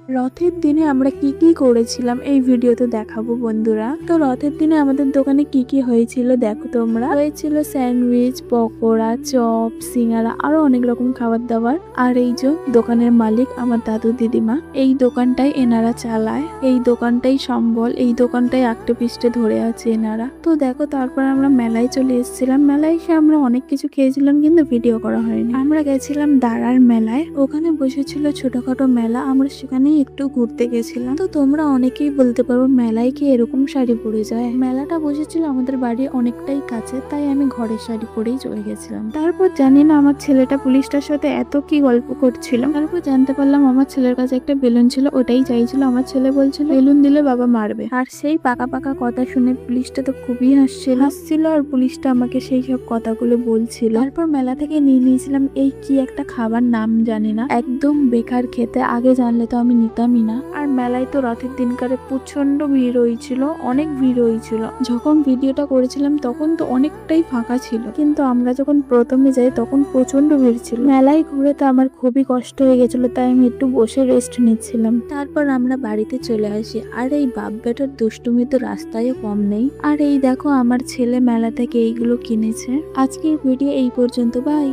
রথের দিনে আমরা কি কি করেছিলাম এই ভিডিওতে দেখাবো বন্ধুরা। তো রথের দিনে আমাদের দোকানে কি কি হয়েছিল দেখো তোমরা। হয়েছিল স্যান্ডউইচ, পকোড়া, চপ, সিঙ্গারা, আরো অনেক রকম খাবার দাবার। আর এই যে দোকানের মালিক আমার দাদু দিদিমা, এই দোকানটাই এনারা চালায়, এই দোকানটাই সম্বল, এই দোকানটাই আঁকটে পিষ্টে ধরে আছে এনারা। তো দেখো তারপর আমরা মেলায় চলে এসেছিলাম। মেলায় এসে আমরা অনেক কিছু খেয়েছিলাম কিন্তু ভিডিও করা হয়নি। আমরা গেছিলাম দাঁড়ার মেলায়, ওখানে বসেছিল ছোটখাটো মেলা, আমরা সেখানে একটু ঘুরতে গেছিলাম। তো তোমরা অনেকেই বলতে পারো মেলায় কি এরকম শাড়ি পরে যায়। মেলাটা বসেছিল আমাদের বাড়ি অনেকটাই কাছে, তাই আমি ঘরের শাড়ি পরেই চলে গেছিলাম। তারপর জানি না আমার ছেলেটা পুলিশটার সাথে এত কি গল্প করছিল, তারপর জানতে পারলাম আমার ছেলের কাছে একটা বেলুন ছিল, ওটাই চাইছিল। আমার ছেলে বলছিল বেলুন দিলে বাবা মারবে। আর সেই পাকা পাকা কথা শুনে পুলিশটা তো খুবই হাসছিল আর পুলিশটা আমাকে সেই সব কথাগুলো বলছিল। তারপর মেলা থেকে নিয়ে নিয়েছিলাম এই কি একটা খাবার, নাম জানি না, একদম বেকার খেতে, আগে জানলে তো আমি নিতামই না। আর মেলায় তো রথের দিনকারে প্রচন্ড ভিড় হয়েছিল, অনেক ভিড় হয়েছিল। যখন ভিডিওটা করেছিলাম তখন তো অনেকটাই ফাঁকা ছিল, কিন্তু আমরা যখন প্রথমে যাই তখন প্রচন্ড ভিড় ছিল। মেলায় ঘুরে তো আমার খুবই কষ্ট হয়ে গেছিল, তাই আমি একটু বসে রেস্ট নিচ্ছিলাম। তারপর আমরা বাড়িতে চলে আসি। আর এই বাপ বেটার দুষ্টুমি তো রাস্তায় কম নেই। আর এই দেখো আমার ছেলে মেলা থেকে এইগুলো কিনেছে। আজকের ভিডিও এই পর্যন্ত, বাই।